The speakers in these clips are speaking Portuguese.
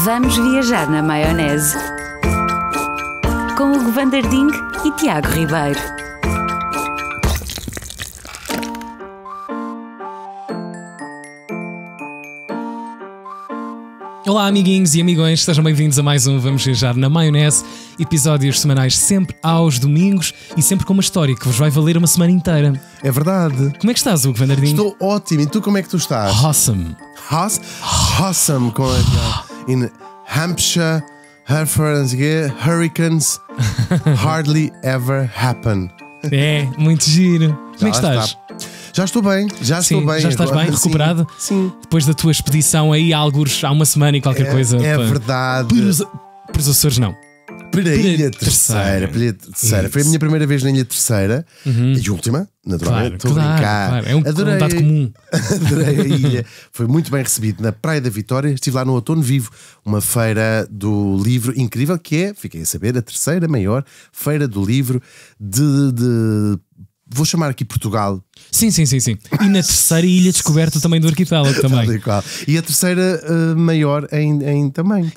Vamos viajar na maionese. Com Hugo Van der Ding e Tiago Ribeiro. Olá amiguinhos e amigões, sejam bem-vindos a mais um Vamos Viajar na Maionese. Episódios semanais sempre aos domingos e sempre com uma história que vos vai valer uma semana inteira. É verdade. Como é que estás, Hugo Van der Ding? Estou ótimo. E tu como é que tu estás? Awesome. Awesome. Com in Hampshire, Hereford, hurricanes hardly ever happen. É, muito giro. Como é que estás? Já estou bem, já estou bem. Já estás bem, recuperado? Sim. Depois da tua expedição aí há algures, há uma semana e qualquer coisa. É verdade. Para os Açores não. Para a Ilha Terceira. Foi a minha primeira vez na Ilha Terceira e última, naturalmente. Estou a brincar. Claro. É um dado comum. Adorei a ilha. Foi muito bem recebido na Praia da Vitória. Estive lá no Outono Vivo, uma feira do livro incrível que é, fiquei a saber, a terceira maior feira do livro vou chamar aqui Portugal. Sim. E na terceira ilha descoberta também do arquipélago também. E a terceira maior em também.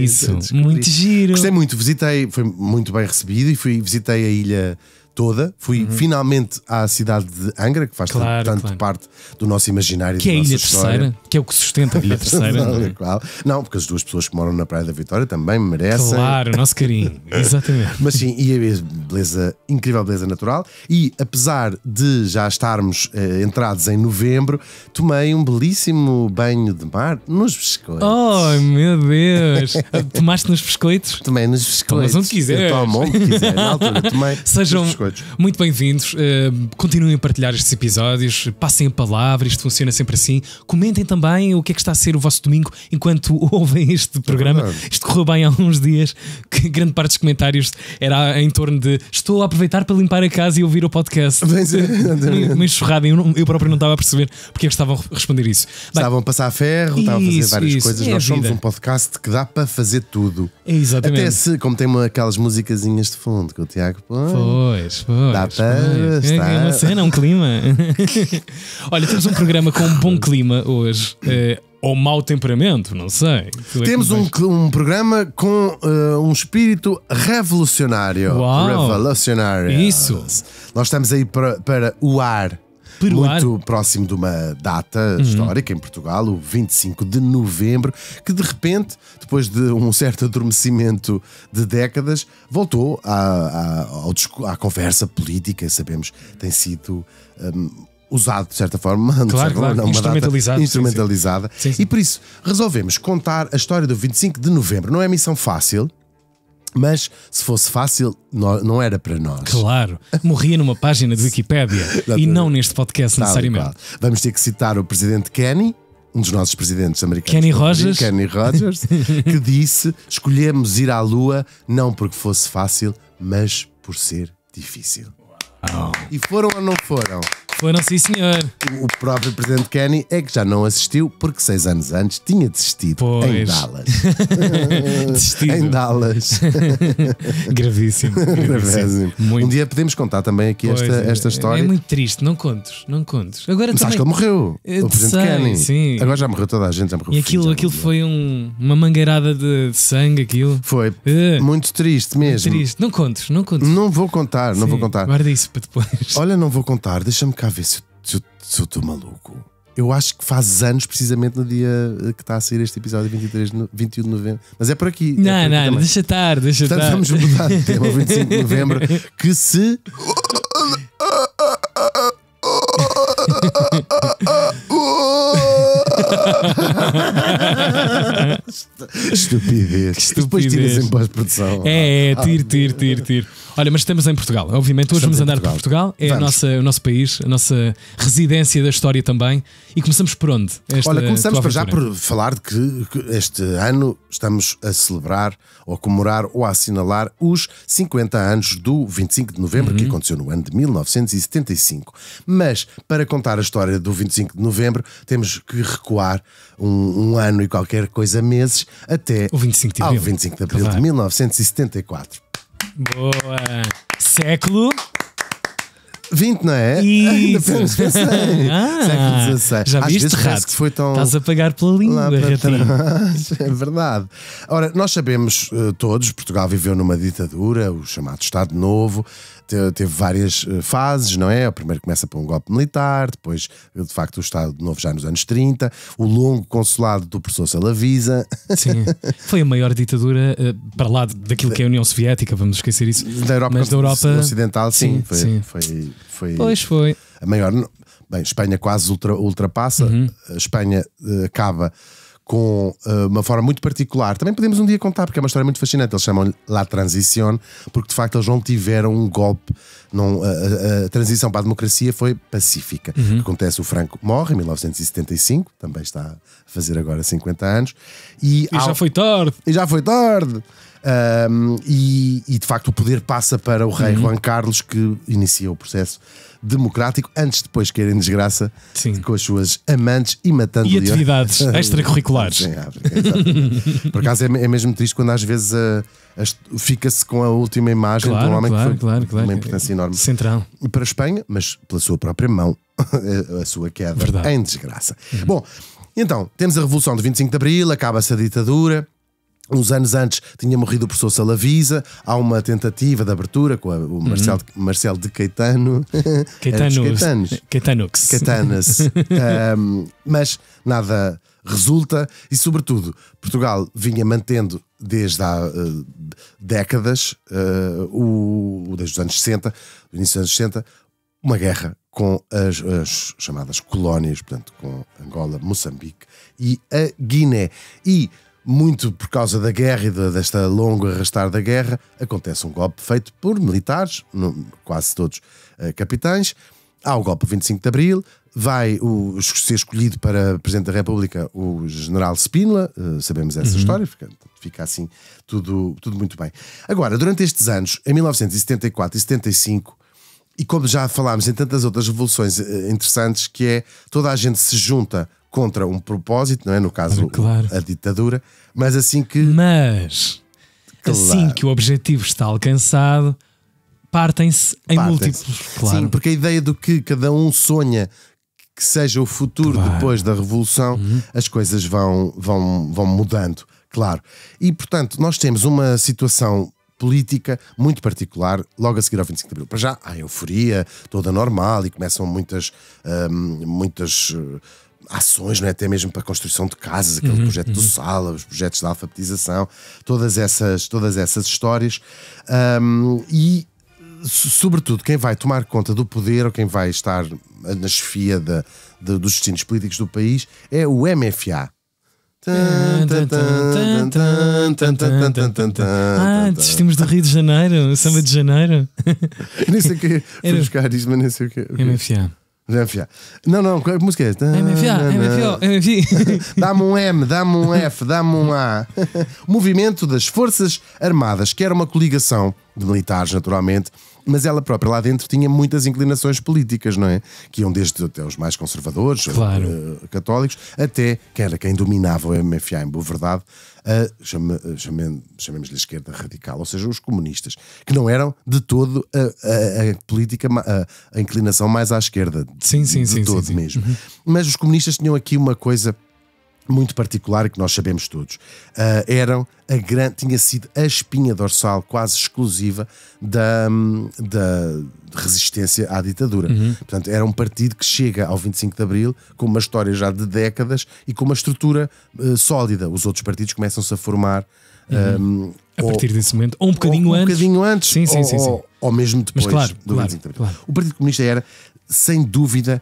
Isso, muito giro. Gostei muito, visitei, foi muito bem recebido e visitei a ilha toda. Fui finalmente à cidade de Angra, que faz tanto parte do nosso imaginário. Que é a Ilha Terceira, que é o que sustenta a Ilha Terceira. Não, porque as duas pessoas que moram na Praia da Vitória também merecem. Claro, o nosso carinho, exatamente. Mas sim, e a beleza, incrível beleza natural. E apesar de já estarmos entrados em novembro, tomei um belíssimo banho de mar nos biscoitos. Oh meu Deus! Tomaste nos biscoitos? Tomei nos biscoitos. Mas onde quiseres. Eu tomo onde quiser. Na altura tomei. Sejam muito bem-vindos, continuem a partilhar estes episódios, passem a palavra, isto funciona sempre assim. Comentem também o que é que está a ser o vosso domingo enquanto ouvem este programa. Isto correu bem há uns dias, que grande parte dos comentários era em torno de estou a aproveitar para limpar a casa e ouvir o podcast. Uma enxurrada, eu próprio não estava a perceber porque é que estavam a responder isso. Estavam a passar ferro, estavam a fazer várias coisas. Nós somos um podcast que dá para fazer tudo. Exatamente. Até se, como tem aquelas musicazinhas de fundo que o Tiago põe. Pois. Dá para estar. É uma cena, um clima. Olha, temos um programa com um bom clima hoje. Ou mau temperamento, não sei. Temos um programa com um espírito revolucionário. Uau. Revolucionário. Isso. Nós estamos aí para o ar. Muito próximo de uma data histórica em Portugal, o 25 de novembro, que de repente, depois de um certo adormecimento de décadas, voltou à conversa política. Sabemos, tem sido usado de certa forma, instrumentalizada. Sim. E por isso resolvemos contar a história do 25 de novembro. Não é missão fácil, mas se fosse fácil, não era para nós. Claro, morria numa página de Wikipédia e não neste podcast necessariamente. Vamos ter que citar o presidente Kenny, um dos nossos presidentes americanos, Kenny Rogers, que disse: escolhemos ir à Lua não porque fosse fácil, mas por ser difícil. E foram ou não foram? Foram, sim senhor. O próprio presidente Kenny é que já não assistiu porque 6 anos antes tinha desistido em Dallas. Em Dallas. Gravíssimo. Um dia podemos contar também aqui esta história. É muito triste, não contes. Agora mas também... acho que ele morreu. O presidente Kenny. Sim. Agora já morreu toda a gente. E aquilo foi uma mangueirada de sangue. Aquilo foi muito triste mesmo. Muito triste. Não contes. Não vou contar. Guarda isso para depois. Olha, não vou contar. Deixa-me cá ver se eu estou maluco. Eu acho que faz anos precisamente no dia que está a sair este episódio, 21 de novembro. Mas é por aqui. Não, deixa estar. Portanto, vamos mudar de tema, o 25 de novembro, que se... Estupidez. Depois tiras em pós-produção. Tiro. Olha, mas estamos em Portugal. Obviamente, hoje vamos andar por Portugal. É o nosso país, a nossa residência da história também. E começamos por onde? Olha, começamos para já por falar de que este ano estamos a celebrar, ou a comemorar, ou a assinalar os 50 anos do 25 de novembro, que aconteceu no ano de 1975. Mas, para contar a história do 25 de novembro, temos que recuar um ano e qualquer coisa, meses, até ao 25 de abril de 1974. Boa! Século 20, não é? Isso. Século XVI. Já Às viste, vezes parece rato? que foi tão... Estás a pagar pela língua, lá para ratinho. trás. É verdade. Ora, nós sabemos todos, Portugal viveu numa ditadura, o chamado Estado Novo, teve várias fases, não é? O primeiro começa por um golpe militar, depois, de facto, o Estado Novo já nos anos 30, o longo consulado do professor Salavisa. Sim, foi a maior ditadura para lá daquilo que é a União Soviética, vamos esquecer isso. Da Europa, mas da Europa Ocidental, sim. Foi Pois foi. a maior. Bem, Espanha quase ultrapassa. A Espanha acaba com uma forma muito particular. Também podemos um dia contar, porque é uma história muito fascinante. Eles chamam-lhe La Transición, porque de facto eles não tiveram um golpe. Não, a transição para a democracia foi pacífica. Acontece, o Franco morre em 1975, também está a fazer agora 50 anos. E já foi tarde. E já foi tarde. E de facto o poder passa para o rei Juan Carlos, que inicia o processo democrático, antes de depois cair em desgraça. Sim. Com as suas amantes e matando E atividades extracurriculares. Sim, exatamente. Por acaso é mesmo triste quando às vezes fica-se com a última imagem de um homem que foi uma importância enorme Central. para a Espanha, mas pela sua própria mão, a sua queda Verdade. em desgraça. Bom, então temos a Revolução de 25 de Abril, acaba-se a ditadura. Uns anos antes tinha morrido o professor Salavisa. Há uma tentativa de abertura com o Marcelo de Caetano. Caetanas. Mas nada resulta. E sobretudo Portugal vinha mantendo desde há décadas, desde os anos 60, do início dos anos 60, uma guerra com as chamadas colónias, portanto com Angola, Moçambique e a Guiné. E muito por causa da guerra e desta longo arrastar da guerra, acontece um golpe feito por militares, quase todos capitães. Há o golpe 25 de Abril, vai ser escolhido para Presidente da República o General Spínola, sabemos essa história, fica assim tudo muito bem. Agora, durante estes anos, em 1974 e 75, e como já falámos em tantas outras revoluções interessantes, que é toda a gente se junta contra um propósito, não é? No caso, a ditadura, mas assim que assim que o objetivo está alcançado, partem-se em múltiplos. Claro. Sim, porque a ideia do que cada um sonha que seja o futuro depois da revolução, as coisas vão mudando, claro. E portanto, nós temos uma situação política muito particular logo a seguir ao 25 de Abril. Para já há euforia toda normal e começam muitas ações, não é? Até mesmo para a construção de casas, aquele projeto do Sala, os projetos de alfabetização, todas essas histórias. E sobretudo quem vai tomar conta do poder ou quem vai estar na chefia dos destinos políticos do país é o MFA. Desistimos do Rio de Janeiro, samba de Janeiro. Eu nem sei o que fui buscar isto, mas nem sei o que. MFA. Não, que música é? MFA. Dá-me um M, dá-me um F, dá-me um A. O Movimento das Forças Armadas, que era uma coligação de militares, naturalmente, mas ela própria lá dentro tinha muitas inclinações políticas, não é? Que iam desde até os mais conservadores, católicos, até quem dominava o MFA, em boa verdade, chamemos-lhe esquerda radical, ou seja, os comunistas, que não eram de todo a política, a inclinação mais à esquerda, de todo mesmo. Mas os comunistas tinham aqui uma coisa muito particular que nós sabemos todos. Tinha sido a espinha dorsal quase exclusiva da resistência à ditadura. Portanto, era um partido que chega ao 25 de Abril com uma história já de décadas e com uma estrutura sólida. Os outros partidos começam-se a formar a partir desse momento, ou um bocadinho antes. Sim. Ou mesmo depois do 25 de Abril. Claro. O Partido Comunista era, sem dúvida,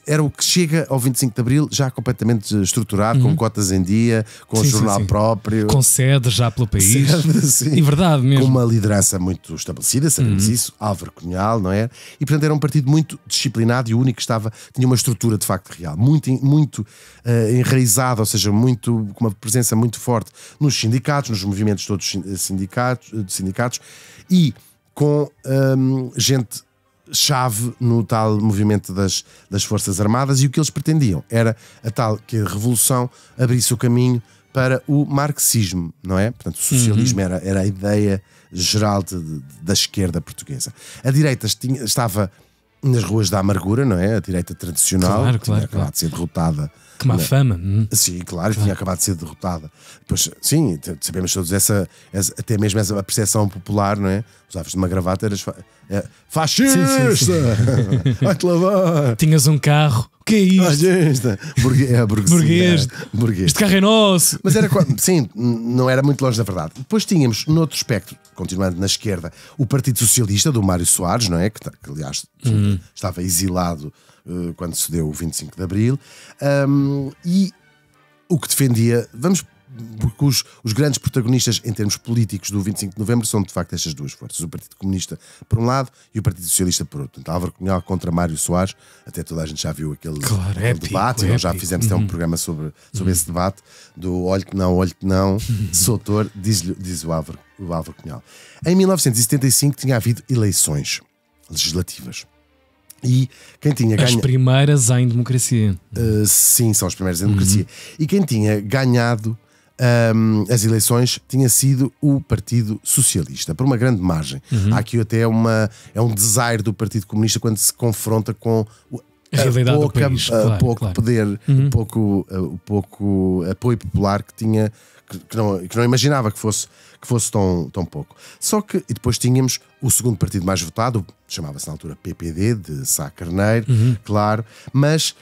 era o que chega ao 25 de Abril já completamente estruturado, com cotas em dia, com o jornal próprio, com sede já pelo país. E verdade mesmo. Com uma liderança muito estabelecida, sabemos isso, Álvaro Cunhal, não é? E portanto era um partido muito disciplinado e o único que tinha uma estrutura de facto real, muito enraizada, ou seja, com uma presença muito forte nos sindicatos, nos movimentos todos sindicatos e com gente chave no tal movimento das Forças Armadas, e o que eles pretendiam era a tal que a revolução abrisse o caminho para o marxismo, não é? Portanto, o socialismo era a ideia geral da esquerda portuguesa. A direita estava nas ruas da amargura, não é? A direita tradicional, Claro, tinha claro, acabado claro. de ser derrotada. Que má fama. Sim, claro, tinha acabado de ser derrotada. Depois, sim, sabemos todos até mesmo essa percepção popular, não é? Usavas de uma gravata, eras fascista! Vai-te lavar! Tinhas um carro. O que é isto? Fascista! Burguês. Este carro é nosso. Mas era, sim, não era muito longe da verdade. Depois tínhamos, no outro espectro, continuando na esquerda, o Partido Socialista do Mário Soares, não é? Que aliás estava exilado quando se deu o 25 de Abril, e o que defendia, porque os grandes protagonistas em termos políticos do 25 de Novembro são de facto estas duas forças, o Partido Comunista por um lado e o Partido Socialista por outro. Portanto, Álvaro Cunhal contra Mário Soares, até toda a gente já viu aquele debate, e nós já fizemos até um programa sobre esse debate do olho que não, Soutor, diz o Álvaro Cunhal. Em 1975 tinha havido eleições legislativas. E quem tinha As primeiras em democracia. sim, são as primeiras em democracia. E quem tinha ganhado as eleições tinha sido o Partido Socialista, por uma grande margem. Há aqui até é um desaire do Partido Comunista quando se confronta com a realidade do país. Pouco poder, pouco apoio popular que tinha, que não imaginava que fosse tão pouco. Só que, e depois tínhamos o segundo partido mais votado, chamava-se na altura PPD, de Sá Carneiro, claro, mas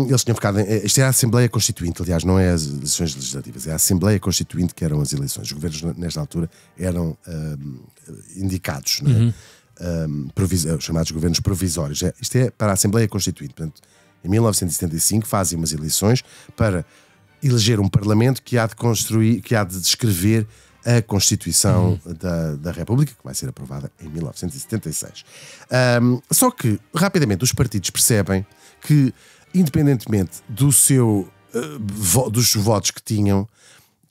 eles tinham ficado. Isto é a Assembleia Constituinte, aliás, não é as eleições legislativas, é a Assembleia Constituinte que eram as eleições. Os governos, nesta altura, eram indicados, não é? Chamados governos provisórios. Isto é para a Assembleia Constituinte. Portanto, em 1975 fazem umas eleições para eleger um Parlamento que há de construir, que há de descrever a Constituição da República, que vai ser aprovada em 1976. Só que, rapidamente, os partidos percebem que, independentemente dos votos que tinham,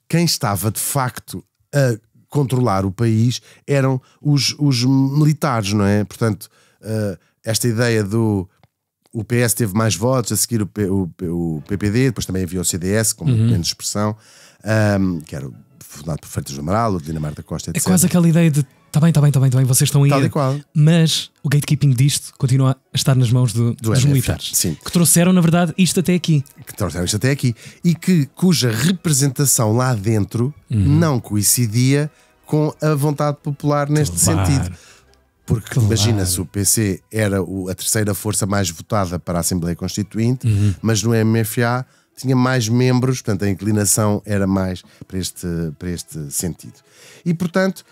quem estava de facto a controlar o país eram os militares, não é? Portanto, esta ideia o PS teve mais votos, a seguir o PPD, depois também havia o CDS, como menos expressão, que era fundado por Freitas do Amaral, o Dinamarca da Costa, etc. É quase aquela ideia de está bem, vocês estão aí. Tal e qual. Mas o gatekeeping disto continua a estar nas mãos dos militares. Sim. Que trouxeram, na verdade, isto até aqui. E cuja representação lá dentro não coincidia com a vontade popular neste sentido. Porque imagina-se, o PC era a terceira força mais votada para a Assembleia Constituinte, mas no MFA tinha mais membros, portanto a inclinação era mais para este sentido. E portanto,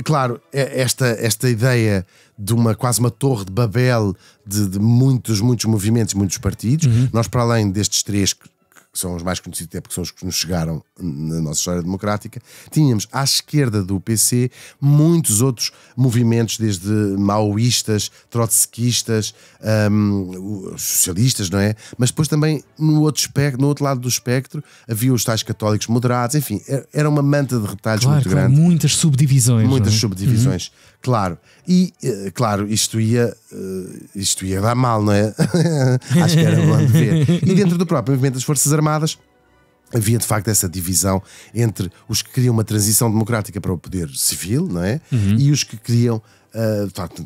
claro, esta ideia de quase uma torre de Babel de muitos movimentos, muitos partidos, nós para além destes três que são os mais conhecidos, até porque são os que nos chegaram na nossa história democrática, tínhamos à esquerda do PC muitos outros movimentos, desde maoístas, trotskistas, socialistas, não é? Mas depois também no outro lado do espectro havia os tais católicos moderados, enfim, era uma manta de retalhos muito grande. Muitas subdivisões. Muitas subdivisões, claro. E, claro, isto ia dar mal, não é? Acho que era bom de ver. E dentro do próprio movimento das Forças Armadas havia de facto essa divisão entre os que queriam uma transição democrática para o poder civil, não é? E os que queriam de facto,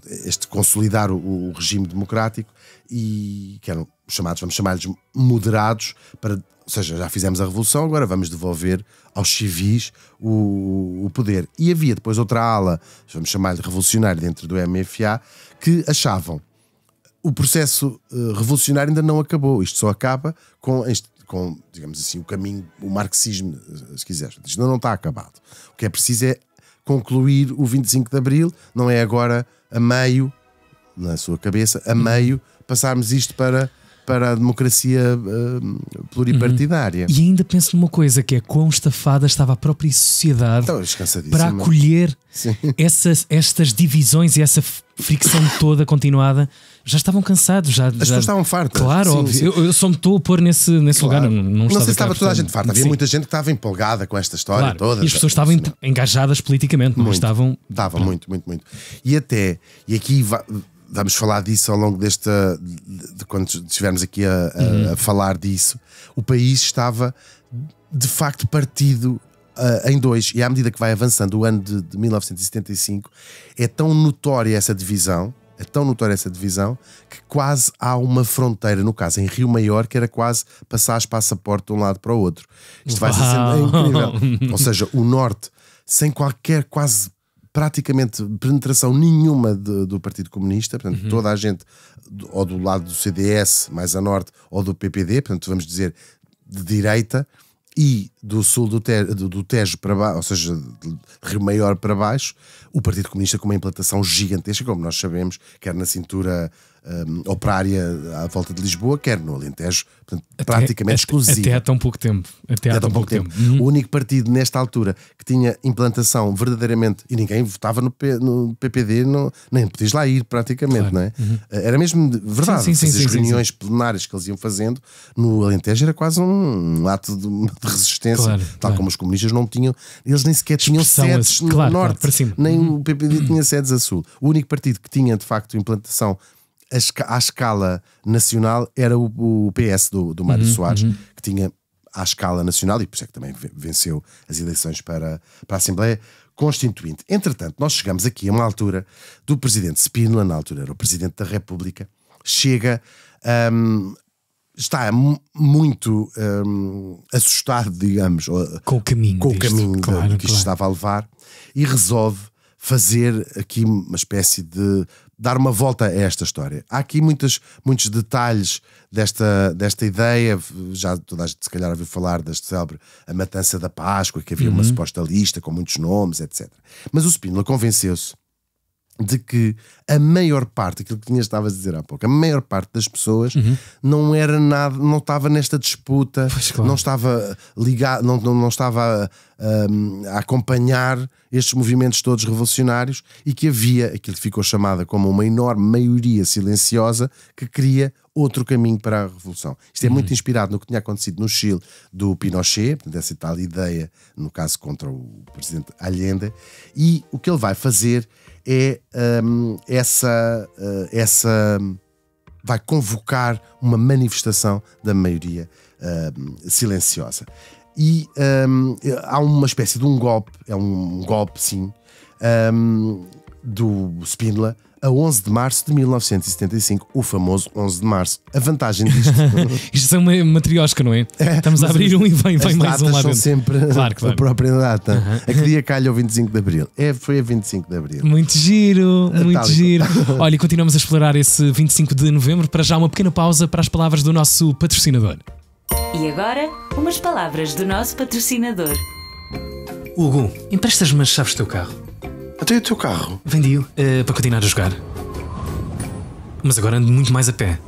consolidar o regime democrático, e que eram chamados, vamos chamar-lhes moderados, ou seja, já fizemos a revolução, agora vamos devolver aos civis o poder. E havia depois outra ala, vamos chamar-lhe revolucionária, dentro do MFA, que achavam o processo revolucionário ainda não acabou. Isto só acaba com, digamos assim, o caminho, o marxismo, se quiseres. Isto não está acabado. O que é preciso é concluir o 25 de Abril, não é agora a meio, na sua cabeça, a meio, passarmos isto para a democracia pluripartidária. E ainda penso numa coisa, que é quão estafada estava a própria sociedade para acolher estas divisões e essa fricção toda continuada. Já estavam cansados. As pessoas estavam fartas. Claro, sim, óbvio. Sim. Eu só me estou a pôr nesse lugar. Não sei se estava toda a gente farta. Havia muita gente que estava empolgada com esta história toda. E as pessoas estavam engajadas politicamente. Estavam muito. E aqui vamos falar disso ao longo de quando estivermos aqui a falar disso. O país estava de facto partido em dois, e à medida que vai avançando o ano de 1975, é tão notória essa divisão é tão notória essa divisão que quase há uma fronteira, no caso em Rio Maior, que era quase passar os passaportes de um lado para o outro. Isto vai ser incrível. Ou seja, o Norte, sem qualquer quase praticamente penetração nenhuma do Partido Comunista, portanto, toda a gente, ou do lado do CDS, mais a norte, ou do PPD, portanto, vamos dizer, de direita, e do sul do Tejo para baixo, ou seja, de Rio Maior para baixo, o Partido Comunista com uma implantação gigantesca, como nós sabemos, quer na cintura operária à volta de Lisboa, quer no Alentejo, portanto, praticamente exclusivo. Até há tão pouco tempo. Até há tão pouco tempo. O único partido nesta altura que tinha implantação verdadeiramente, e ninguém votava no PPD, nem podias lá ir praticamente, não é? Era mesmo verdade. As reuniões plenárias que eles iam fazendo no Alentejo era quase um ato de resistência, tal como os comunistas não tinham, eles nem sequer tinham sedes no norte, nem o PPD tinha sedes a sul. O único partido que tinha de facto implantação à escala nacional era o PS do Mário Soares, que tinha à escala nacional, e por isso é que também venceu as eleições para a Assembleia Constituinte. Entretanto, nós chegamos aqui a uma altura do presidente Spínola, na altura era o presidente da República, chega, está muito assustado, digamos, com o caminho do que isto estava a levar, e resolve fazer aqui uma espécie de dar uma volta a esta história. Há aqui muitos detalhes desta ideia. Já toda a gente se calhar ouviu falar deste célebre A Matança da Páscoa, que havia uma suposta lista com muitos nomes, etc. Mas o Spínola convenceu-se de que a maior parte, aquilo que estavas a dizer há pouco, a maior parte das pessoas não era nada, não estava nesta disputa, não estava ligado, não estava a acompanhar estes movimentos todos revolucionários, e que havia aquilo que ficou chamada como uma enorme maioria silenciosa que queria outro caminho para a revolução. Isto é muito inspirado no que tinha acontecido no Chile do Pinochet, dessa tal ideia, no caso contra o presidente Allende, e o que ele vai fazer é vai convocar uma manifestação da maioria silenciosa. E há uma espécie de um golpe, é um golpe sim, do Spínola, a 11 de março de 1975, o famoso 11 de março. A vantagem disto... Isto é uma matriosca, não é? Estamos a abrir um e vem mais um lá dentro. São sempre a própria data. A que dia calha o 25 de Abril? Foi a 25 de Abril. Muito giro, muito giro. Olha, e continuamos a explorar esse 25 de Novembro. Para já uma pequena pausa para as palavras do nosso patrocinador. E agora, umas palavras do nosso patrocinador. Hugo, emprestas-me as chaves do teu carro? Até o teu carro? Vendi-o para continuar a jogar. Mas agora ando muito mais a pé.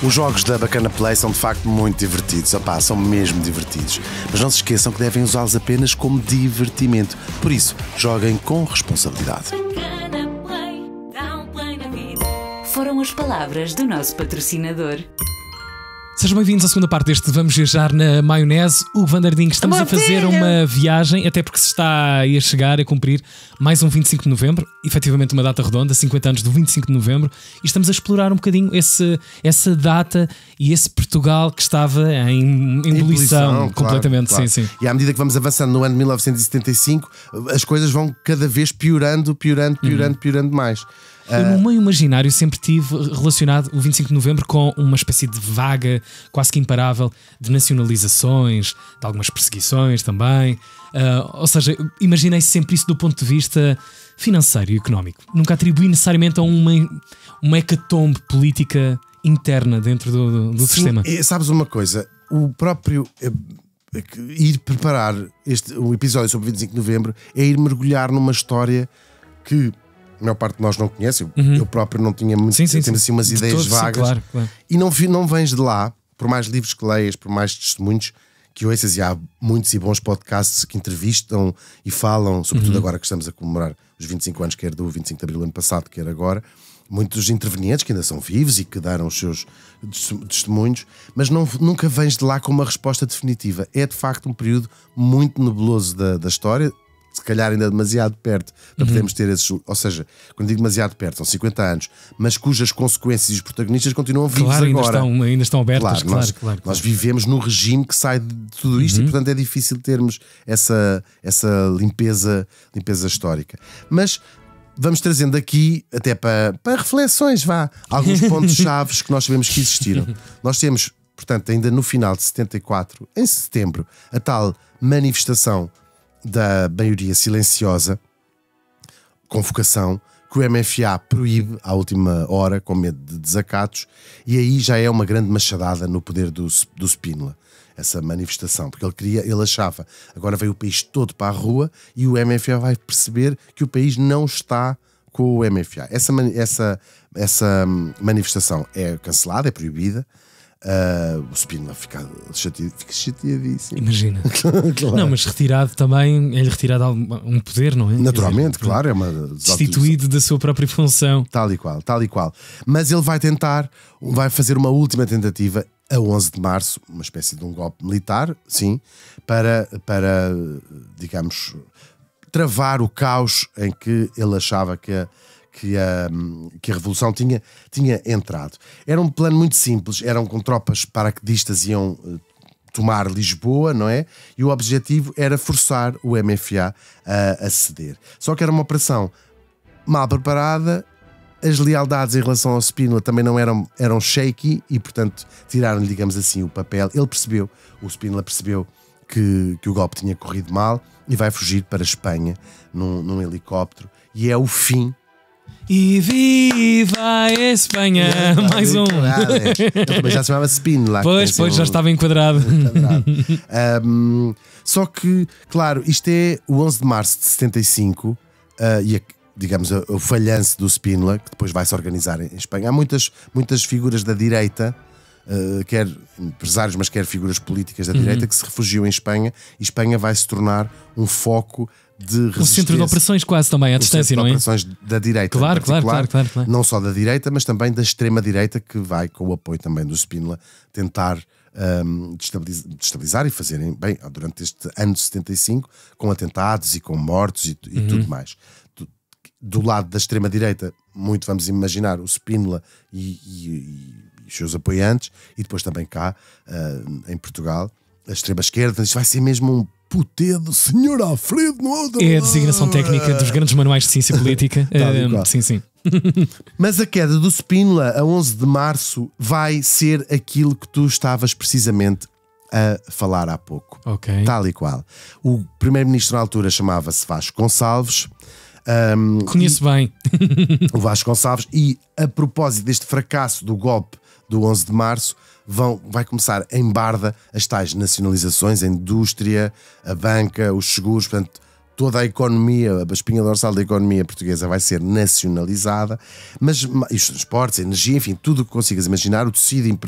Os jogos da Bacana Play são de facto muito divertidos. Opá, são mesmo divertidos. Mas não se esqueçam que devem usá-los apenas como divertimento. Por isso, joguem com responsabilidade. Foram as palavras do nosso patrocinador. Sejam bem-vindos à segunda parte deste Vamos Viajar na Maionese. Hugo van der Ding, estamos a fazer uma viagem, até porque se está aí a chegar a cumprir mais um 25 de Novembro, efetivamente uma data redonda, 50 anos do 25 de Novembro, e estamos a explorar um bocadinho essa data e esse Portugal que estava em ebulição completamente. Claro. Sim. E à medida que vamos avançando no ano de 1975, as coisas vão cada vez piorando mais. Eu no meio imaginário sempre tive relacionado o 25 de Novembro com uma espécie de vaga quase que imparável de nacionalizações, de algumas perseguições também. Ou seja, imaginei sempre isso do ponto de vista financeiro e económico. Nunca atribuí necessariamente a uma hecatombe política interna dentro do sistema. Sabes uma coisa? O próprio... ir preparar o episódio sobre o 25 de Novembro é ir mergulhar numa história que a maior parte de nós não conhece. Eu próprio não tinha muito. Temos assim umas ideias vagas. Claro. E não vens de lá, por mais livros que leias, por mais testemunhos que ouças, e há muitos e bons podcasts que entrevistam e falam, sobretudo agora que estamos a comemorar os 25 anos, quer do 25 de Abril do ano passado, quer agora. Muitos intervenientes que ainda são vivos e que deram os seus testemunhos, mas nunca vens de lá com uma resposta definitiva. É de facto um período muito nebuloso da história. Se calhar ainda demasiado perto para podermos ter esses. Ou seja, quando digo demasiado perto, são 50 anos, mas cujas consequências e os protagonistas continuam vivos agora. Ainda estão abertas, claro. Nós vivemos num regime que sai de tudo isto e, portanto, é difícil termos essa limpeza histórica. Mas vamos trazendo aqui, até para reflexões, alguns pontos chaves que nós sabemos que existiram. Nós temos, portanto, ainda no final de 74, em setembro, a tal manifestação da maioria silenciosa, convocação, que o MFA proíbe à última hora, com medo de desacatos, e aí já é uma grande machadada no poder do Spínola, essa manifestação, porque ele achava, agora veio o país todo para a rua e o MFA vai perceber que o país não está com o MFA. Essa manifestação é cancelada, é proibida. O Spínola fica chateadíssimo. Imagina. Claro. Não, mas retirado também, é-lhe retirado um poder, não é? Naturalmente, claro. É destituído da sua própria função. Tal e qual. Mas ele vai fazer uma última tentativa a 11 de março, uma espécie de um golpe militar, sim, para digamos, travar o caos em que ele achava que a Revolução tinha entrado. Era um plano muito simples, eram com tropas paraquedistas, iam tomar Lisboa, não é? E o objetivo era forçar o MFA a ceder. Só que era uma operação mal preparada, as lealdades em relação ao Spínola também não eram shaky e, portanto, tiraram-lhe, digamos assim, o papel. O Spínola percebeu que o golpe tinha corrido mal e vai fugir para a Espanha num helicóptero, e é o fim. E viva a Espanha! Mais um! Mas já se chamava Spínola. Pois, já estava enquadrado. Só que, claro, isto é o 11 de março de 75 e digamos o falhanço do Spínola, que depois vai se organizar em Espanha. Há muitas figuras da direita, quer empresários, mas quer figuras políticas da direita, que se refugiam em Espanha, e Espanha vai se tornar um foco de resistência. Um centro de operações quase também à distância, não é? Operações da direita, claro. Não só da direita, mas também da extrema-direita, que vai, com o apoio também do Spínola, tentar destabilizar e fazerem bem durante este ano de 75, com atentados e com mortos e tudo mais. Do lado da extrema-direita, muito vamos imaginar o Spínola e os seus apoiantes, e depois também cá, em Portugal, a extrema-esquerda. Isto vai ser mesmo um puté do senhor Alfredo no outro. É a designação técnica dos grandes manuais de ciência política. Sim. Mas a queda do Spínola a 11 de março vai ser aquilo que tu estavas precisamente a falar há pouco. Okay. Tal e qual. O primeiro-ministro na altura chamava-se Vasco Gonçalves. Conheço bem o Vasco Gonçalves, e a propósito deste fracasso do golpe do 11 de março, vai começar em Barda as tais nacionalizações, a indústria, a banca, os seguros, portanto, toda a economia, a espinha dorsal da economia portuguesa vai ser nacionalizada, mas os transportes, a energia, enfim, tudo o que consigas imaginar, o tecido,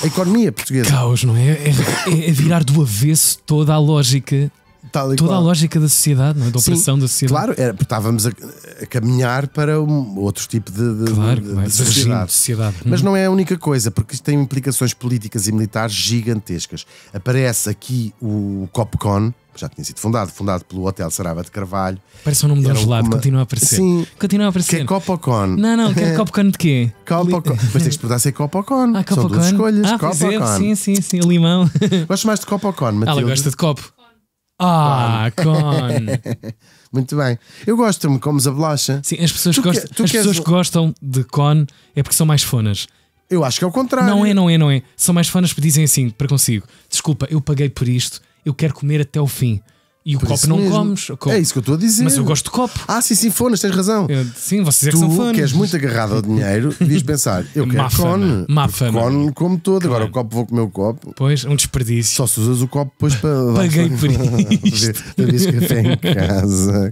a economia portuguesa. Caos, não é? É virar do avesso toda a lógica. Toda a lógica da sociedade, não é? Da operação da sociedade. Claro, porque estávamos a caminhar para outro tipo de sociedade. Mas não é a única coisa, porque isto tem implicações políticas e militares gigantescas. Aparece aqui o Copcon, já tinha sido fundado pelo Hotel Sarava de Carvalho. Parece um nome de um gelado, continua a aparecer. Sim, continua a aparecer. Que é Copcon. Não, que é Copcon de quê? Copcon. Mas tens que perguntar se é Copcon. São duas escolhas. Copcon. Sim, limão. Gosto mais de Copcon, Matilde. Ela gosta de copo. Con. Muito bem. Eu gosto-me, comes a bolacha. Sim, as pessoas que gostam de con é porque são mais fonas. Eu acho que é o contrário. Não é. São mais fonas porque dizem assim para consigo: desculpa, eu paguei por isto, eu quero comer até o fim. E o copo não comes. É isso que eu estou a dizer. Mas eu gosto de copo. Sim, fonas, tens razão. Sim, vocês é que são fonas. Tu, que és muito agarrado ao dinheiro, devias pensar: eu quero con. Con como todo. Agora o copo, vou comer o copo. Pois, um desperdício. Só se usas o copo depois para. Paguei por isto. Bebias café em casa.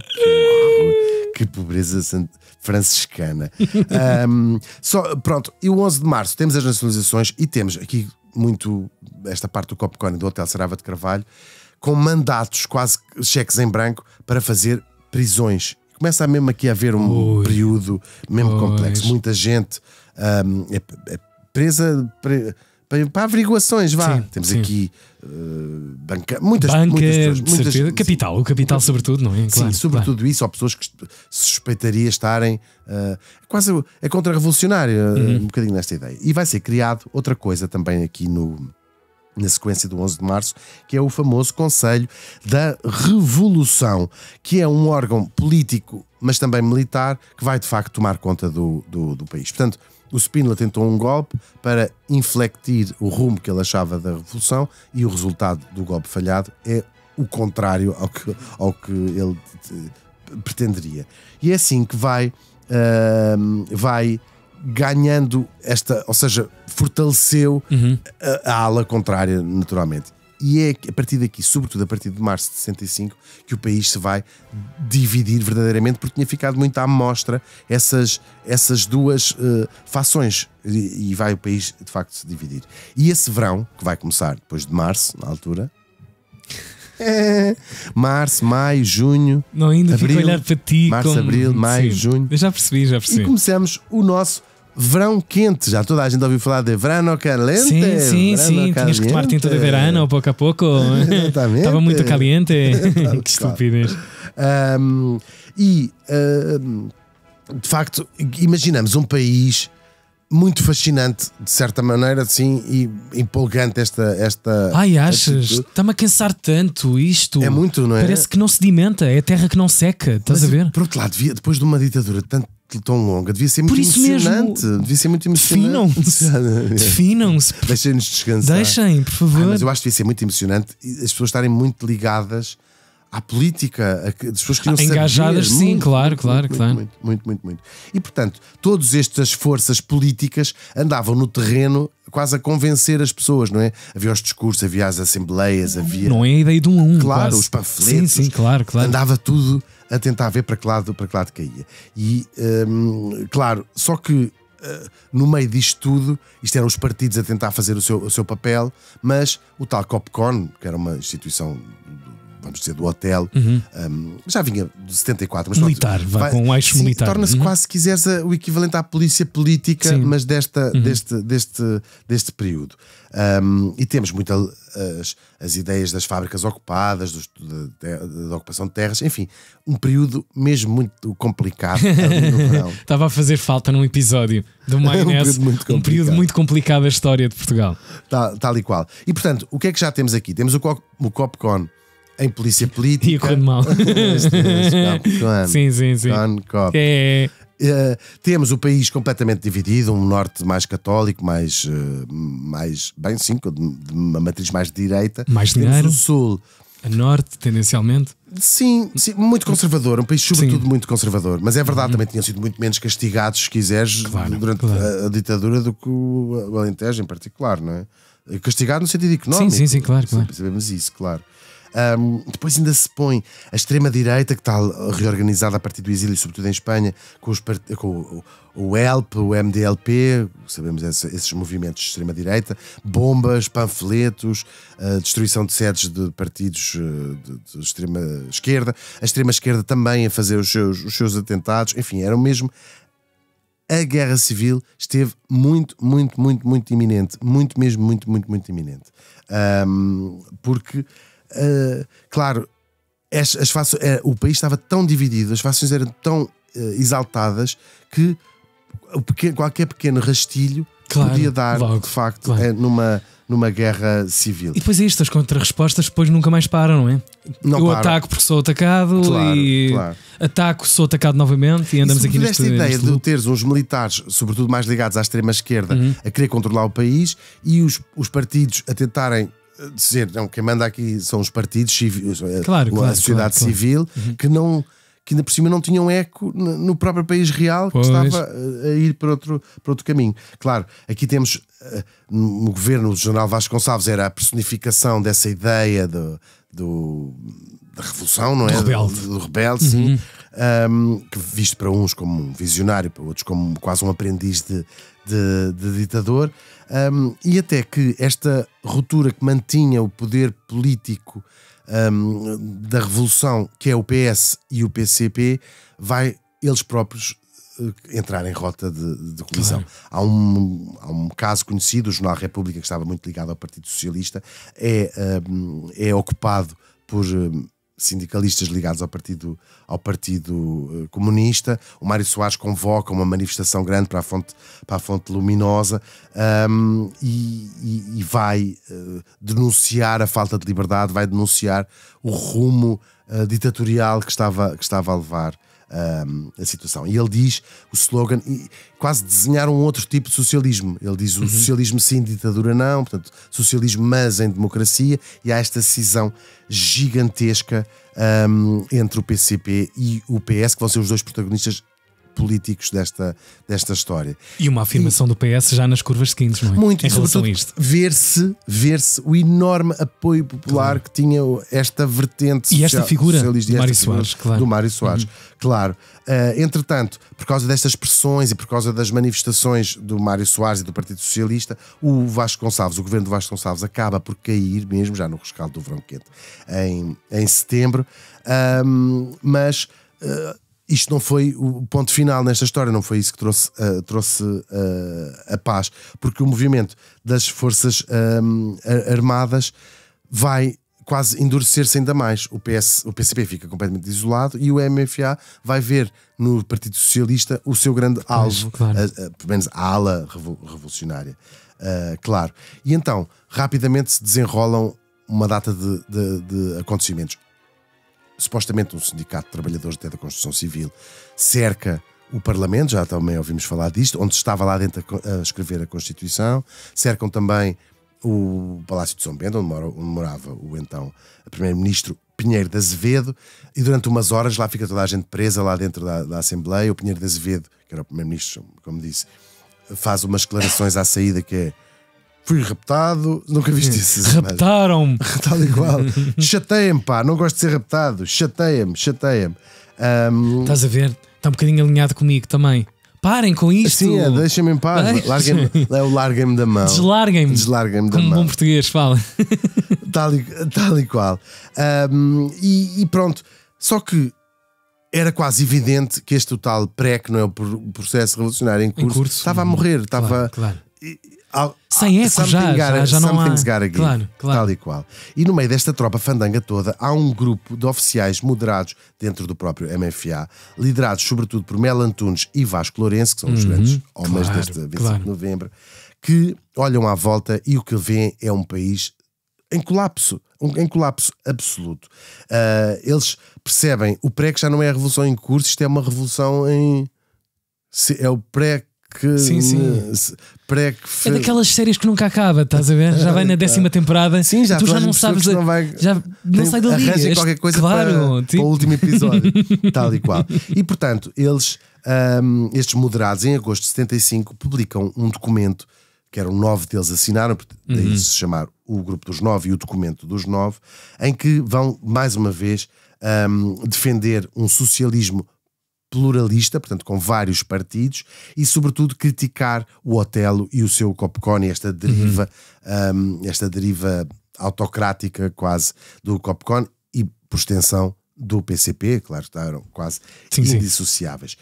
Que pobreza franciscana. Pronto, e o 11 de março temos as nacionalizações e temos aqui muito esta parte do Copcon e do Hotel Sarava de Carvalho, com mandatos, quase cheques em branco, para fazer prisões. Começa mesmo aqui a haver um período mesmo complexo. Muita gente é presa para averiguações. Temos aqui muitas pessoas. Capital, o capital sobretudo, não é? Sim, sobretudo isso, ou pessoas que se suspeitaria estarem quase é contra-revolucionária, um bocadinho nesta ideia. E vai ser criado outra coisa também aqui na sequência do 11 de março, que é o famoso Conselho da Revolução, que é um órgão político mas também militar, que vai de facto tomar conta do país. Portanto, o Spínola tentou um golpe para inflectir o rumo que ele achava da revolução, e o resultado do golpe falhado é o contrário ao que ele pretenderia. E é assim que vai ganhando ou seja, fortaleceu a ala contrária, naturalmente. E é a partir daqui, sobretudo a partir de março de 65, que o país se vai dividir verdadeiramente, porque tinha ficado muito à mostra essas duas fações, e vai o país de facto se dividir. E esse verão, que vai começar depois de março, na altura, março, maio, junho, não, ainda abril, fico a olhar para ti, março, abril, maio, sim, junho. Eu já percebi. E começamos o nosso verão quente. Já toda a gente ouviu falar de verano caliente. Sim. Tinhas que tomar tinta de verano pouco a pouco. Exatamente. Estava muito caliente. Que estupidez. De facto, imaginamos um país muito fascinante, de certa maneira, assim, e empolgante esta Ai, achas? atitude. Está-me a cansar tanto isto. É muito, não é? Parece que não sedimenta, é a terra que não seca. Estás a ver? Por outro lado, depois de uma ditadura tão longa, devia ser muito Por isso emocionante. mesmo, Devia ser muito emocionante. Definam-se. Deixem-nos descansar. Deixem, por favor. Mas eu acho que devia ser muito emocionante as pessoas estarem muito ligadas à política, as pessoas queriam engajadas, saber, sim, muito, claro. Muito. E portanto, todas estas forças políticas andavam no terreno quase a convencer as pessoas, não é? Havia os discursos, havia as assembleias, havia. Não é a ideia de um a um. Claro, quase. os panfletos. Sim, claro. Andava tudo a tentar ver para que lado caía. E claro, só que no meio disto tudo, isto eram os partidos a tentar fazer o seu papel, mas o tal Copcon, que era uma instituição, vamos dizer, do hotel, já vinha de 74, mas militar, com um eixo militar. Torna-se quase, se quiseres, o equivalente à polícia política, sim, mas deste período. E temos muitas as ideias das fábricas ocupadas, da ocupação de terras, enfim, um período mesmo muito complicado ali no verão. Estava a fazer falta num episódio do Maionese, um período muito complicado da história de Portugal. Tal e qual. E portanto, o que é que já temos aqui? Temos o Copcon em polícia política. E a correr de mal. Sim. Temos o país completamente dividido, um norte mais católico, mais bem, sim, de uma matriz mais de direita. Mais temos dinheiro. O sul. A norte, tendencialmente. Sim, muito conservador, um país sobretudo muito conservador, mas é verdade, também tinham sido muito menos castigados, se quiseres, durante a ditadura do que o Alentejo em particular, não é? Castigado no sentido económico. Sim, claro. Sabemos isso, claro. Depois ainda se põe a extrema-direita, que está reorganizada a partir do exílio, sobretudo em Espanha, com o ELP, o MDLP, sabemos esses movimentos de extrema-direita, bombas, panfletos, destruição de sedes de partidos de extrema-esquerda, a extrema-esquerda também a fazer os seus atentados, enfim, era o mesmo. A guerra civil esteve muito iminente, muito iminente, porque claro, o país estava tão dividido, as fações eram tão exaltadas que qualquer pequeno rastilho podia dar, de facto, numa guerra civil. E depois isto, as contra-respostas depois nunca mais param, não é? Eu ataco porque sou atacado, ataco, sou atacado novamente, e andamos aqui neste ideia de teres uns militares, sobretudo mais ligados à extrema-esquerda, a querer controlar o país, e os partidos a tentarem dizer, não, quem manda aqui são os partidos civis, a sociedade civil, que ainda por cima não tinham eco no próprio país real, que estava a ir para outro caminho. Claro, aqui temos no governo do general Vasco Gonçalves, era a personificação dessa ideia da revolução, não é? Do rebelde, sim. Que visto para uns como um visionário, para outros como quase um aprendiz de ditador. E até que esta ruptura que mantinha o poder político da revolução, que é o PS e o PCP, vai eles próprios entrar em rota de colisão. Claro. Há um caso conhecido, o Jornal República, que estava muito ligado ao Partido Socialista, é ocupado por sindicalistas ligados ao Partido Comunista. O Mário Soares convoca uma manifestação grande para a Fonte Luminosa, e vai denunciar a falta de liberdade, vai denunciar o rumo ditatorial que estava a levar a situação. E ele diz, o slogan, e quase desenhar um outro tipo de socialismo. Ele diz o socialismo sim, ditadura não, portanto, socialismo mas em democracia, e há esta cisão gigantesca entre o PCP e o PS, que vão ser os dois protagonistas políticos desta história. E uma afirmação do PS já nas curvas seguintes, não é? Muito, em e relação sobretudo a isto. ver-se o enorme apoio popular que tinha esta vertente e esta figura socialista, do Mário Soares, claro. Do Mário Soares, claro. Entretanto, por causa destas pressões e por causa das manifestações do Mário Soares e do Partido Socialista, o governo do Vasconcelos acaba por cair, mesmo já no rescaldo do verão quente, em setembro, mas isto não foi o ponto final nesta história, não foi isso que trouxe a paz, porque o movimento das forças armadas vai quase endurecer-se ainda mais. O PCP fica completamente isolado e o MFA vai ver no Partido Socialista o seu grande alvo, claro. Pelo menos a ala revolucionária, claro. E então, rapidamente se desenrolam uma data de acontecimentos. Supostamente um sindicato de trabalhadores até da construção civil cerca o Parlamento, já também ouvimos falar disto, onde estava lá dentro a escrever a Constituição. Cercam também o Palácio de São Bento, onde morava o então Primeiro-Ministro Pinheiro de Azevedo, e durante umas horas lá fica toda a gente presa lá dentro da Assembleia. O Pinheiro de Azevedo, que era o Primeiro-Ministro, como disse, faz umas declarações à saída que é: fui raptado, nunca viste isso. Raptaram-me. Tal e qual. Chateia-me, pá, não gosto de ser raptado. Chateia-me. Estás a ver? Está um bocadinho alinhado comigo também. Parem com isto. Sim, deixem-me em paz. Larguem-me da mão. Deslarguem-me da mão. Como bom português fala. Tal e qual. E pronto. Só que era quase evidente que este tal pré, que não é o processo revolucionário em curso, estava a morrer. Estava. Claro. Sem eco já não há. Claro. Tal e qual. E no meio desta tropa fandanga toda há um grupo de oficiais moderados dentro do próprio MFA, liderados sobretudo por Melo Antunes e Vasco Lourenço, que são os grandes homens deste 25 de novembro, que olham à volta e o que veem é um país em colapso absoluto. Eles percebem o pré, que já não é a revolução em curso, isto é uma revolução é o pré que sim. É daquelas séries que nunca acaba, estás a ver? Já vai na 10ª temporada. Sim, tu já não sabes, já não sai dali. Arranjem qualquer coisa claro, para o último episódio. Tal e qual. E portanto, eles, estes moderados, em agosto de 75, publicam um documento que eram 9 deles assinaram, daí se chamar o Grupo dos 9 e o Documento dos 9, em que vão mais uma vez defender um socialismo pluralista, portanto com vários partidos, e sobretudo criticar o Otelo e o seu Copcone, esta deriva autocrática quase do Copcone e por extensão do PCP, claro, estavam quase indissociáveis.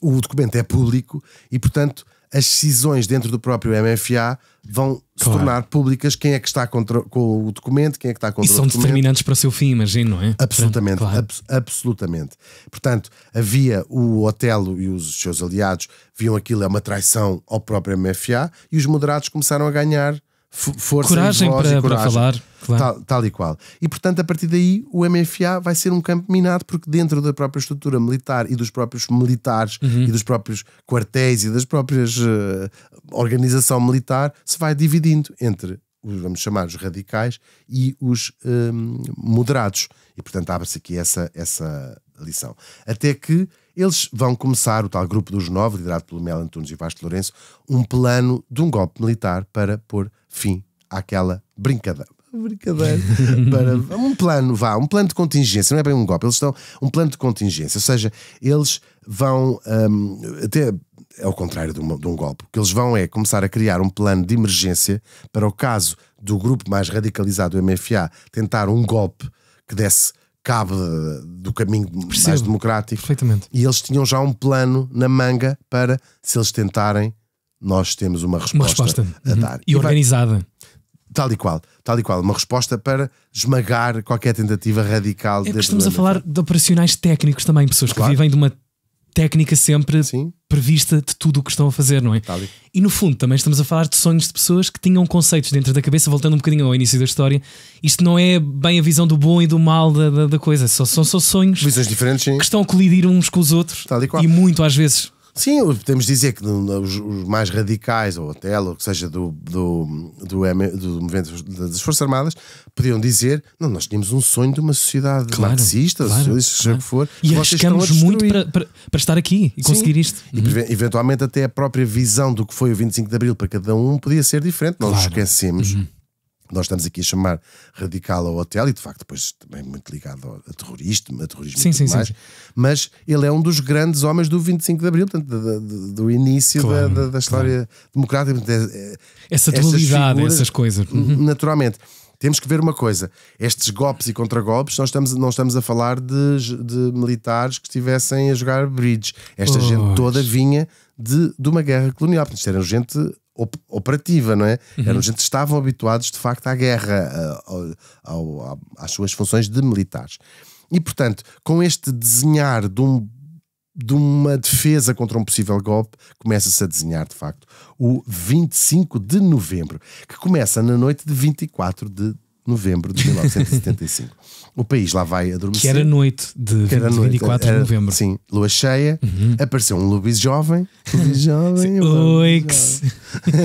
O documento é público e portanto as decisões dentro do próprio MFA vão se tornar públicas. Quem é que está com o documento, quem é que está contra o documento. E são determinantes para o seu fim, imagino, não é? Absolutamente, absolutamente. Portanto, havia o Otelo e os seus aliados viam aquilo é uma traição ao próprio MFA, e os moderados começaram a ganhar força coragem e voz para falar, claro. tal e qual. E portanto, a partir daí, o MFA vai ser um campo minado, porque dentro da própria estrutura militar e dos próprios militares e dos próprios quartéis e das próprias organização militar se vai dividindo entre os, vamos chamar, os radicais e os moderados. E portanto abre-se aqui essa lição. Até que eles vão começar, o tal Grupo dos 9, liderado pelo Melo Antunes e Vasco Lourenço, um plano de um golpe militar para pôr fim àquela brincadeira para um plano de contingência, não é bem um golpe, eles estão um plano de contingência, ou seja, eles vão até ao contrário de um golpe, o que eles vão é começar a criar um plano de emergência para o caso do grupo mais radicalizado do MFA tentar um golpe que desse cabo do caminho mais democrático. Perfeitamente. E eles tinham já um plano na manga para, se eles tentarem, nós temos uma resposta a dar. E organizada. Tal e qual, uma resposta para esmagar qualquer tentativa radical. É que estamos a falar de operacionais técnicos também, pessoas que vivem de uma técnica sempre Sim. prevista de tudo o que estão a fazer, não é? E no fundo também estamos a falar de sonhos de pessoas que tinham conceitos dentro da cabeça, voltando um bocadinho ao início da história. Isto não é bem a visão do bom e do mal da coisa, são só sonhos, visões diferentes, sim, que estão a colidir uns com os outros, e muito às vezes. Sim, podemos dizer que os mais radicais, ou até, ou que seja, do movimento das Forças Armadas, podiam dizer: não, nós tínhamos um sonho de uma sociedade marxista, seja o que for, e arriscamos muito para estar aqui e conseguir isto. E eventualmente até a própria visão do que foi o 25 de Abril para cada um podia ser diferente. Não nos esquecemos. Nós estamos aqui a chamar radical ao hotel, e de facto depois também muito ligado a terrorismo sim, e tudo mais. Mas ele é um dos grandes homens do 25 de Abril, portanto, do início da história democrática. Essa dualidade, figuras, essas coisas. Naturalmente. Temos que ver uma coisa: estes golpes e contragolpes, não estamos a falar de militares que estivessem a jogar bridge. Esta gente toda vinha de uma guerra colonial. Isto era gente operativa, não é? Eram gente que estavam habituados de facto à guerra, às suas funções de militares. E portanto, com este desenhar de uma defesa contra um possível golpe, começa-se a desenhar de facto o 25 de novembro, que começa na noite de 24 de novembro de 1975. O país lá vai adormecer. Que era noite de 24 de novembro. Sim, lua cheia. Apareceu um lobisomem. Oi,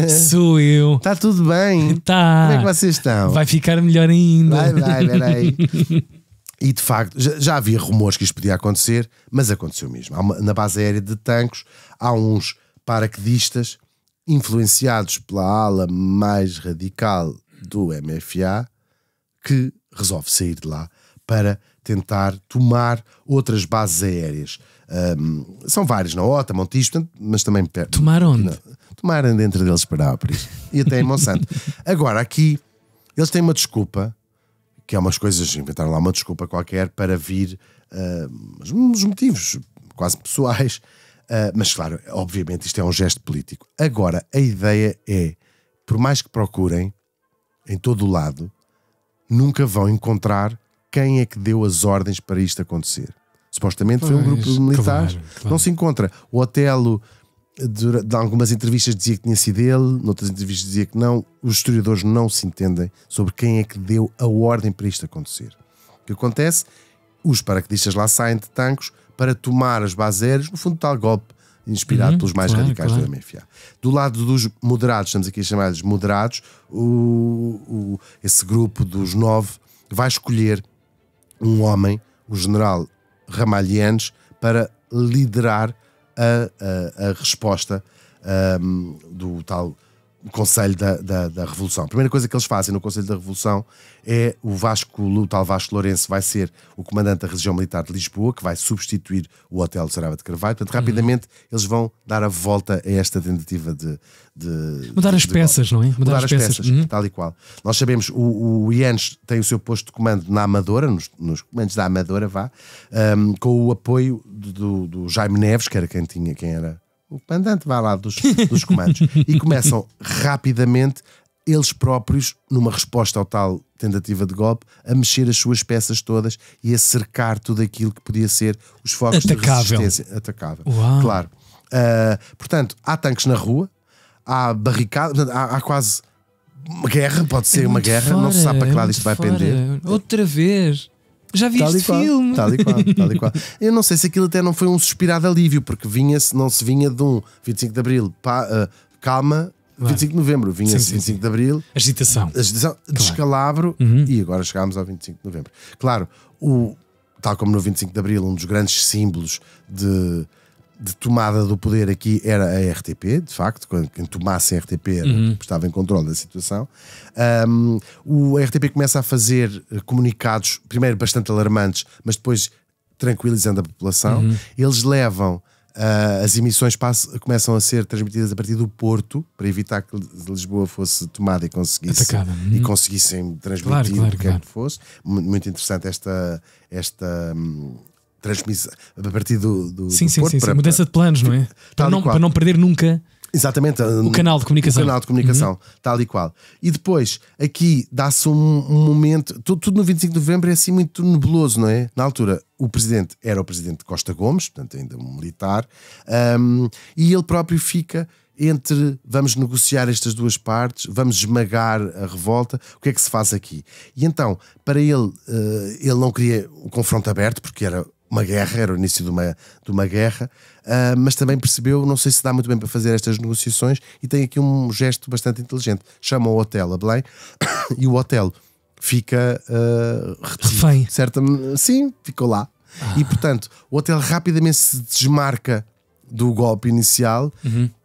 sou eu. Está tudo bem? Tá. Como é que vocês estão? Vai ficar melhor ainda. Vai, peraí. E de facto, já havia rumores que isto podia acontecer, mas aconteceu mesmo. Na base aérea de Tancos há uns paraquedistas influenciados pela ala mais radical do MFA que resolve sair de lá para tentar tomar outras bases aéreas. São vários, na OTA, Montijo, mas também perto. Tomar onde? Tomaram dentro deles próprios e até em Monsanto. Agora, aqui, eles têm uma desculpa, que é umas coisas, inventaram lá uma desculpa qualquer para vir, uns motivos quase pessoais, mas claro, obviamente isto é um gesto político. Agora, a ideia é, por mais que procurem em todo o lado, nunca vão encontrar quem é que deu as ordens para isto acontecer. Supostamente foi um grupo de militares. Claro. Não se encontra. O Otelo, de algumas entrevistas, dizia que tinha sido ele, noutras entrevistas dizia que não. Os historiadores não se entendem sobre quem é que deu a ordem para isto acontecer. O que acontece? Os paraquedistas lá saem de Tancos para tomar as bases aéreas, no fundo tal golpe inspirado pelos mais radicais do MFA. Do lado dos moderados, estamos aqui a chamar-lhes moderados, esse grupo dos 9 vai escolher um homem, o general Ramalhianes, para liderar a resposta do tal Conselho da Revolução. A primeira coisa que eles fazem no Conselho da Revolução é o tal Vasco Lourenço vai ser o comandante da região militar de Lisboa, que vai substituir o Otelo de Saraiva de Carvalho. Portanto, rapidamente eles vão dar a volta a esta tentativa de mudar as peças, não é? Mudar as peças, tal e qual. Nós sabemos, o Ianes tem o seu posto de comando na Amadora, nos comandos da Amadora, com o apoio do Jaime Neves, que era quem era o comandante, vai lá dos comandos. E começam rapidamente, eles próprios, numa resposta ao tal tentativa de golpe, a mexer as suas peças todas e a cercar tudo aquilo que podia ser os focos de resistência. Atacável. Uau. Claro. Portanto, há tanques na rua, há barricadas, há quase uma guerra, pode ser uma guerra, não se sabe para que lado isto vai pender. Outra vez. Já vi este filme. Tal e qual. Eu não sei se aquilo até não foi um suspirado alívio, porque não se vinha de um 25 de Abril, calma, 25 de Novembro, vinha-se 25 de Abril, agitação, descalabro, e agora chegámos ao 25 de Novembro. Claro, tal como no 25 de Abril, um dos grandes símbolos de tomada do poder aqui era a RTP, de facto, quem tomasse a RTP estava em controle da situação. O RTP começa a fazer comunicados, primeiro bastante alarmantes, mas depois tranquilizando a população. Eles levam, as emissões começam a ser transmitidas a partir do Porto, para evitar que Lisboa fosse tomada e conseguissem transmitir o que é que fosse. Muito interessante esta transmissão a partir do sim, Porto. Mudança de planos, não é? Para não perder nunca Exatamente. O canal de comunicação. O canal de comunicação, tal e qual. E depois, aqui dá-se um momento. Tudo no 25 de novembro é assim muito nebuloso, não é? Na altura, o presidente era o presidente Costa Gomes, portanto, ainda um militar, e ele próprio fica entre vamos negociar estas duas partes, vamos esmagar a revolta, o que é que se faz aqui? E então, para ele, ele não queria o confronto aberto, porque era uma guerra, era o início de uma guerra, mas também percebeu, não sei se dá muito bem para fazer estas negociações, e tem aqui um gesto bastante inteligente. Chama o hotel a Belém e o hotel fica refém. Sim, ficou lá. E portanto, o hotel rapidamente se desmarca do golpe inicial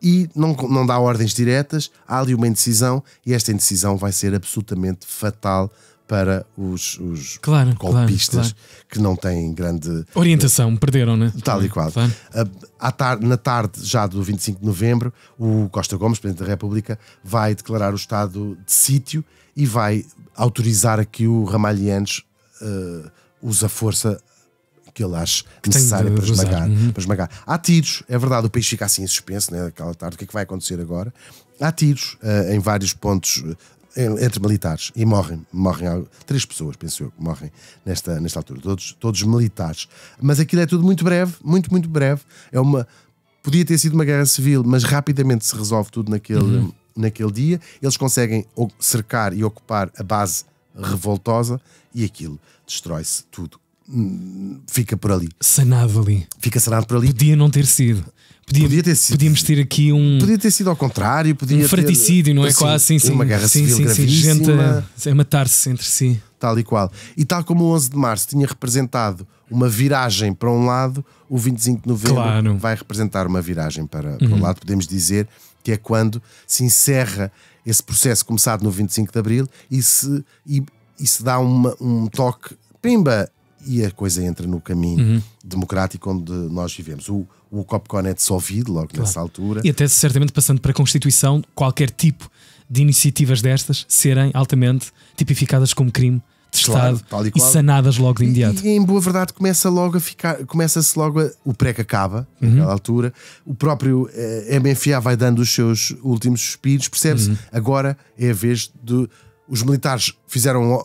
e não dá ordens diretas, há ali uma indecisão, e esta indecisão vai ser absolutamente fatal para os golpistas que não têm grande orientação, perderam, né? Tal e qual. Claro. Na tarde já do 25 de novembro, o Costa Gomes, Presidente da República, vai declarar o estado de sítio e vai autorizar a que o Ramalhianos use a força que ele acha necessária para esmagar. Há tiros, é verdade, o país fica assim em suspenso, né, naquela tarde, o que é que vai acontecer agora? Há tiros em vários pontos entre militares, e morrem 3 pessoas, penso eu, que morrem nesta altura, todos militares. Mas aquilo é tudo muito breve, muito breve. Podia ter sido uma guerra civil, mas rapidamente se resolve tudo naquele dia. Eles conseguem cercar e ocupar a base revoltosa, e aquilo destrói-se tudo. Fica por ali. Sanado ali. Fica sanado por ali. Podia não ter sido. Podia ter sido. Podíamos ter aqui Podia ter sido ao contrário. Um fratricídio, não é? Quase sim. Uma guerra civil gravíssima. Gente a matar-se entre si. Tal e qual. E tal como o 11 de março tinha representado uma viragem para um lado, o 25 de novembro vai representar uma viragem para o lado. Podemos dizer que é quando se encerra esse processo começado no 25 de abril e se dá um toque, pimba, e a coisa entra no caminho democrático onde nós vivemos. O Copcon é dissolvido logo nessa altura. E até certamente passando para a Constituição, qualquer tipo de iniciativas destas serem altamente tipificadas como crime de Estado e sanadas logo de imediato. E em boa verdade começa-se logo o PREC acaba, naquela altura. O próprio MFA vai dando os seus últimos suspiros, percebe-se? Agora é a vez de... Os militares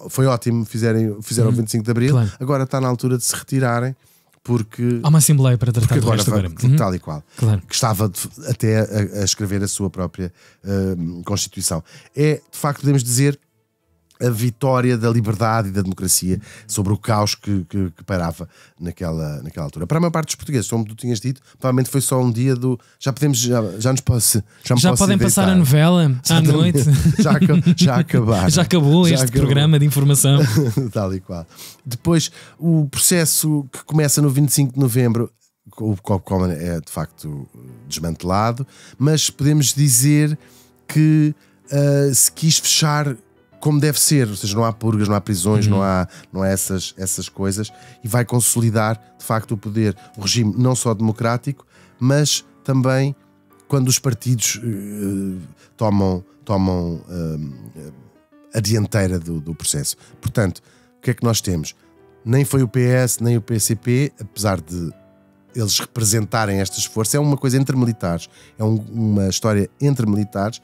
foi ótimo, fizeram o 25 de Abril, agora está na altura de se retirarem, porque... Há uma assembleia para tratar do resto agora. Tal e qual. Que estava até a escrever a sua própria Constituição. De facto, podemos dizer, a vitória da liberdade e da democracia sobre o caos que parava naquela altura. Para a maior parte dos portugueses, como tu tinhas dito, provavelmente foi só um dia do... Já podem passar a novela à noite. Já acabaram. Já acabou este programa de informação. Tal e qual. Depois, o processo que começa no 25 de novembro, o Copcom é de facto desmantelado, mas podemos dizer que se quis fechar como deve ser, ou seja, não há purgas, não há prisões, não há essas coisas, e vai consolidar de facto o poder, o regime não só democrático, mas também quando os partidos tomam a dianteira do processo. Portanto, o que é que nós temos? Nem foi o PS, nem o PCP, apesar de eles representarem estas forças, é uma coisa entre militares, é uma história entre militares,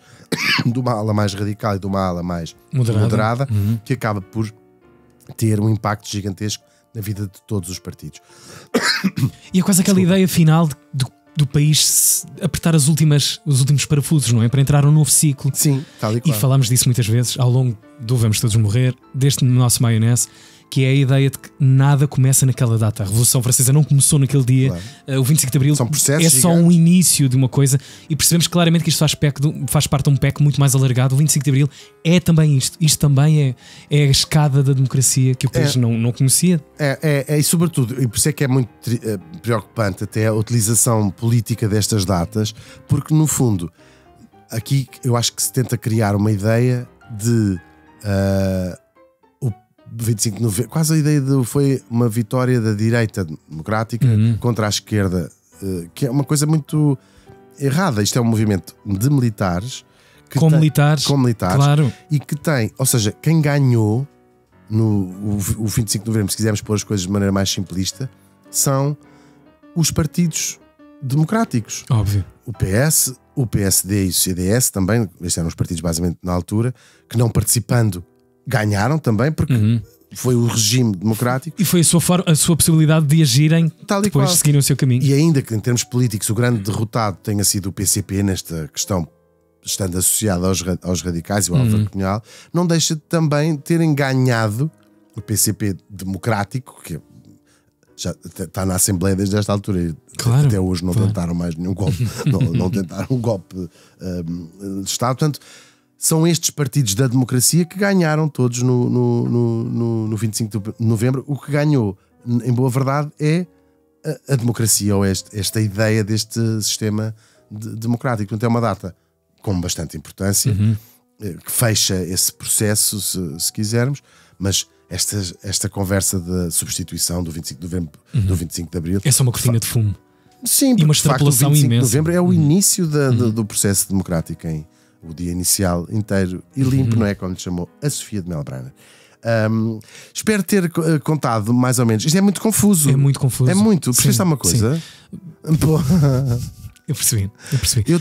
de uma ala mais radical e de uma ala mais moderada, que acaba por ter um impacto gigantesco na vida de todos os partidos. E é quase aquela ideia final do país apertar os últimos parafusos, não é? Para entrar num novo ciclo. Sim, tal e qual. E falámos disso muitas vezes ao longo do Vamos Todos Morrer, deste nosso maionese, que é a ideia de que nada começa naquela data. A Revolução Francesa não começou naquele dia. O 25 de Abril é só um início de uma coisa, e percebemos claramente que isto faz parte de um PEC muito mais alargado. O 25 de Abril é também isto. Isto também é a escada da democracia que o país não conhecia. E sobretudo, e por isso é que é muito preocupante até a utilização política destas datas, porque no fundo aqui eu acho que se tenta criar uma ideia de... 25 de novembro, quase a ideia foi uma vitória da direita democrática contra a esquerda, que é uma coisa muito errada. Isto é um movimento de militares com militares, claro. E que tem, ou seja, quem ganhou o 25 de novembro, se quisermos pôr as coisas de maneira mais simplista, são os partidos democráticos. Óbvio. O PS, o PSD e o CDS também, estes eram os partidos basicamente na altura, que não participando ganharam também, porque foi o regime democrático. E foi a sua possibilidade de agirem Tal e depois qual. de seguirem o seu caminho. E ainda que em termos políticos o grande derrotado tenha sido o PCP nesta questão, estando associado aos radicais e ao Álvaro Cunhal, não deixa de também terem ganhado o PCP democrático, que já está na Assembleia desde esta altura e até hoje não tentaram mais nenhum golpe, não tentaram um golpe de Estado. Portanto, são estes partidos da democracia que ganharam todos no 25 de novembro. O que ganhou, em boa verdade, é a democracia, ou esta ideia deste sistema democrático. Portanto, é uma data com bastante importância, que fecha esse processo, se quisermos, mas esta conversa da substituição do 25 de novembro do 25 de abril é só uma cortina de fumo. Sim, e uma de facto, o 25 extrapolação imensa. de novembro é o início do processo democrático, o dia inicial inteiro e limpo, não é? Como lhe chamou a Sofia de Melbrenner. Espero ter contado mais ou menos. Isto é muito confuso. É muito confuso. É muito. Percebeste alguma coisa? Eu percebi. Eu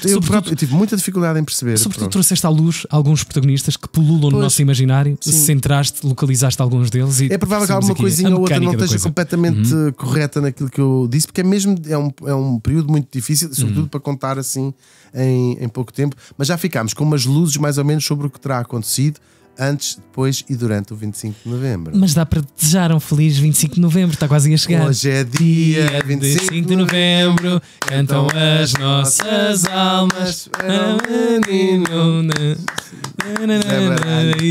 tive muita dificuldade em perceber. Sobretudo trouxeste à luz alguns protagonistas que pululam no nosso imaginário. Sim. Centraste, localizaste alguns deles. E é provável que alguma coisinha ou outra não esteja completamente correta naquilo que eu disse, porque é um período muito difícil, sobretudo para contar assim em pouco tempo. Mas já ficámos com umas luzes mais ou menos sobre o que terá acontecido antes, depois e durante o 25 de novembro. Mas dá para desejar um feliz 25 de novembro, está quase a chegar. Hoje é dia 25 de novembro, cantam as nossas almas.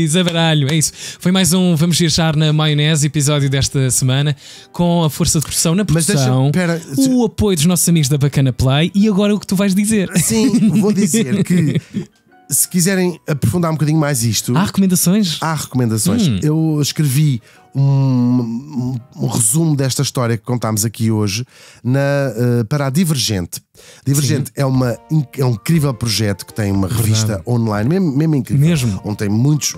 Zé Baralho, é isso. Foi mais um Vamos Viajar na Maionese, episódio desta semana, com a força de produção na produção, o apoio dos nossos amigos da Bacana Play. E agora o que tu vais dizer? Sim, vou dizer que se quiserem aprofundar um bocadinho mais isto, há recomendações? Há recomendações. Eu escrevi um resumo desta história que contámos aqui hoje para a Divergente. Divergente é um incrível projeto que tem uma revista online, mesmo incrível, onde tem muitos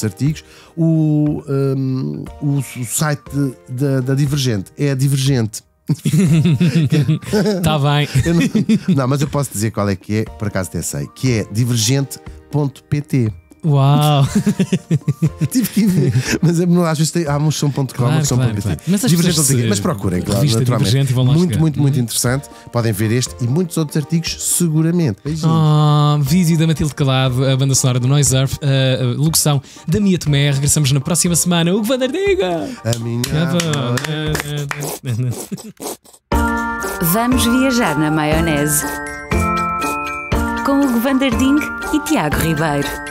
artigos. O site da Divergente é a Divergente. Está bem. Não, mas eu posso dizer qual é que é, por acaso até sei, que é divergente.pt. Uau! Tive que ir ver, mas às vezes há moção.com, moção.pt. Mas procurem, claro, naturalmente. Muito interessante. Podem ver este e muitos outros artigos, seguramente. Vídeo da Matilde Calado, a banda sonora do Noise Earth, a locução da Mia Tomé. Regressamos na próxima semana. Hugo Vanderdiga! A minha. Vamos viajar na maionese com Hugo Vanderding e Tiago Ribeiro.